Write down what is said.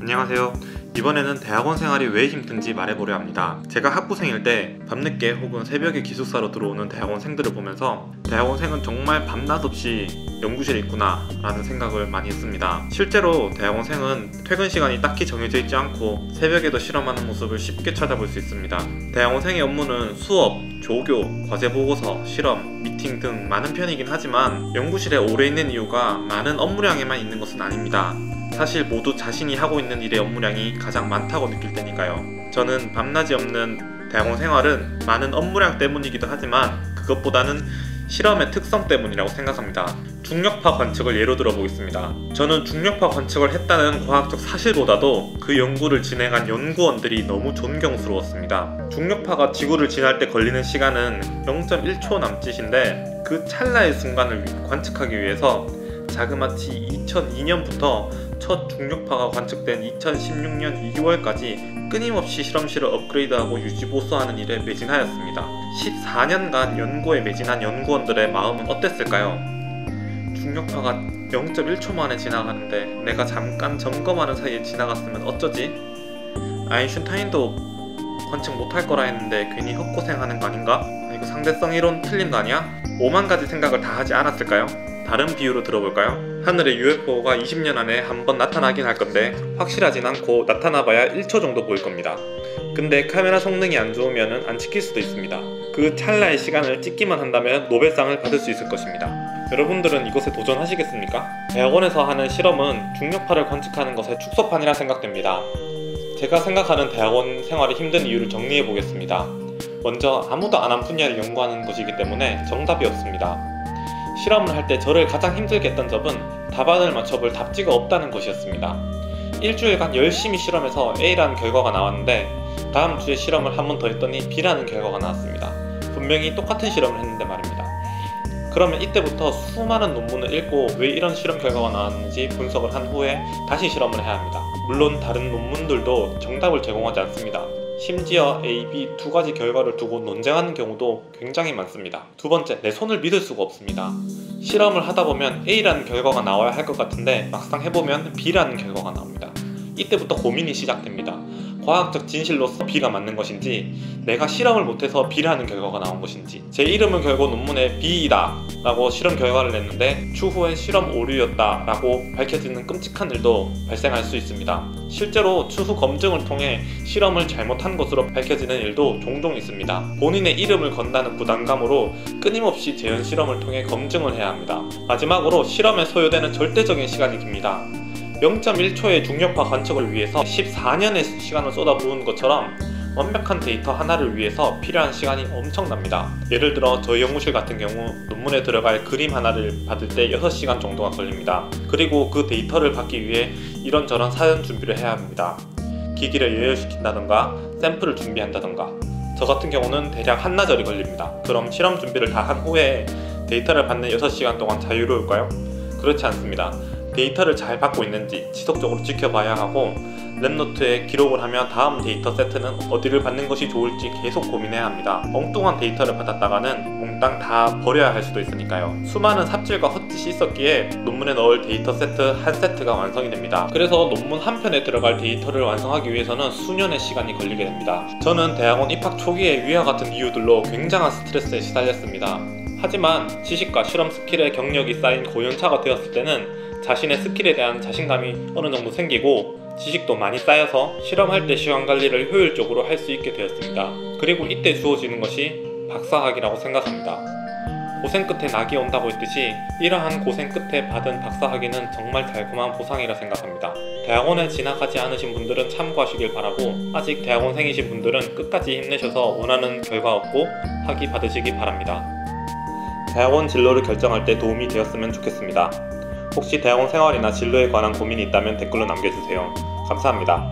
안녕하세요. 이번에는 대학원 생활이 왜 힘든지 말해보려 합니다. 제가 학부생일 때 밤늦게 혹은 새벽에 기숙사로 들어오는 대학원생들을 보면서 대학원생은 정말 밤낮 없이 연구실에 있구나 라는 생각을 많이 했습니다. 실제로 대학원생은 퇴근 시간이 딱히 정해져 있지 않고 새벽에도 실험하는 모습을 쉽게 찾아볼 수 있습니다. 대학원생의 업무는 수업, 조교, 과제 보고서, 실험, 미팅 등 많은 편이긴 하지만 연구실에 오래 있는 이유가 많은 업무량에만 있는 것은 아닙니다. 사실 모두 자신이 하고 있는 일의 업무량이 가장 많다고 느낄 때니까요. 저는 밤낮이 없는 대학원 생활은 많은 업무량 때문이기도 하지만 그것보다는 실험의 특성 때문이라고 생각합니다. 중력파 관측을 예로 들어 보겠습니다. 저는 중력파 관측을 했다는 과학적 사실보다도 그 연구를 진행한 연구원들이 너무 존경스러웠습니다. 중력파가 지구를 지날 때 걸리는 시간은 0.1초 남짓인데 그 찰나의 순간을 관측하기 위해서 자그마치 2002년부터 첫 중력파가 관측된 2016년 2월까지 끊임없이 실험실을 업그레이드하고 유지보수하는 일에 매진하였습니다. 14년간 연구에 매진한 연구원들의 마음은 어땠을까요? 중력파가 0.1초 만에 지나가는데 내가 잠깐 점검하는 사이에 지나갔으면 어쩌지? 아인슈타인도 관측 못할 거라 했는데 괜히 헛고생하는 거 아닌가? 이거 상대성 이론 틀린 거 아니야? 5만 가지 생각을 다 하지 않았을까요? 다른 비유로 들어볼까요? 하늘에 UFO가 20년 안에 한 번 나타나긴 할 건데 확실하진 않고 나타나봐야 1초 정도 보일 겁니다. 근데 카메라 성능이 안 좋으면 안 찍힐 수도 있습니다. 그 찰나의 시간을 찍기만 한다면 노벨상을 받을 수 있을 것입니다. 여러분들은 이것에 도전하시겠습니까? 대학원에서 하는 실험은 중력파를 관측하는 것의 축소판이라 생각됩니다. 제가 생각하는 대학원 생활이 힘든 이유를 정리해 보겠습니다. 먼저 아무도 안 한 분야를 연구하는 것이기 때문에 정답이 없습니다. 실험을 할 때 저를 가장 힘들게 했던 점은 답안을 맞춰볼 답지가 없다는 것이었습니다. 일주일간 열심히 실험해서 A라는 결과가 나왔는데 다음 주에 실험을 한 번 더 했더니 B라는 결과가 나왔습니다. 분명히 똑같은 실험을 했는데 말입니다. 그러면 이때부터 수많은 논문을 읽고 왜 이런 실험 결과가 나왔는지 분석을 한 후에 다시 실험을 해야 합니다. 물론 다른 논문들도 정답을 제공하지 않습니다. 심지어 A, B 두 가지 결과를 두고 논쟁하는 경우도 굉장히 많습니다. 두 번째, 내 손을 믿을 수가 없습니다. 실험을 하다 보면 A라는 결과가 나와야 할 것 같은데 막상 해보면 B라는 결과가 나옵니다. 이때부터 고민이 시작됩니다. 과학적 진실로서 B가 맞는 것인지 내가 실험을 못해서 B라는 결과가 나온 것인지 제 이름을 걸고 논문에 B이다 라고 실험 결과를 냈는데 추후에 실험 오류였다 라고 밝혀지는 끔찍한 일도 발생할 수 있습니다. 실제로 추후 검증을 통해 실험을 잘못한 것으로 밝혀지는 일도 종종 있습니다. 본인의 이름을 건다는 부담감으로 끊임없이 재현 실험을 통해 검증을 해야 합니다. 마지막으로 실험에 소요되는 절대적인 시간이 깁니다. 0.1초의 중력파 관측을 위해서 14년의 시간을 쏟아부은 것처럼 완벽한 데이터 하나를 위해서 필요한 시간이 엄청납니다. 예를 들어 저희 연구실 같은 경우 논문에 들어갈 그림 하나를 받을 때 6시간 정도가 걸립니다. 그리고 그 데이터를 받기 위해 이런저런 사전 준비를 해야 합니다. 기기를 예열시킨다던가 샘플을 준비한다던가 저 같은 경우는 대략 한나절이 걸립니다. 그럼 실험 준비를 다 한 후에 데이터를 받는 6시간 동안 자유로울까요? 그렇지 않습니다. 데이터를 잘 받고 있는지 지속적으로 지켜봐야 하고 랩노트에 기록을 하며 다음 데이터 세트는 어디를 받는 것이 좋을지 계속 고민해야 합니다. 엉뚱한 데이터를 받았다가는 몽땅 다 버려야 할 수도 있으니까요. 수많은 삽질과 헛짓이 있었기에 논문에 넣을 데이터 세트 한 세트가 완성이 됩니다. 그래서 논문 한 편에 들어갈 데이터를 완성하기 위해서는 수년의 시간이 걸리게 됩니다. 저는 대학원 입학 초기에 위와 같은 이유들로 굉장한 스트레스에 시달렸습니다. 하지만 지식과 실험 스킬의 경력이 쌓인 고연차가 되었을 때는 자신의 스킬에 대한 자신감이 어느 정도 생기고 지식도 많이 쌓여서 실험할 때 시간 관리를 효율적으로 할 수 있게 되었습니다. 그리고 이때 주어지는 것이 박사학위라고 생각합니다. 고생 끝에 낙이 온다고 했듯이 이러한 고생 끝에 받은 박사학위는 정말 달콤한 보상이라 생각합니다. 대학원에 진학하지 않으신 분들은 참고하시길 바라고 아직 대학원생이신 분들은 끝까지 힘내셔서 원하는 결과 얻고 학위 받으시기 바랍니다. 대학원 진로를 결정할 때 도움이 되었으면 좋겠습니다. 혹시 대학원 생활이나 진로에 관한 고민이 있다면 댓글로 남겨주세요. 감사합니다.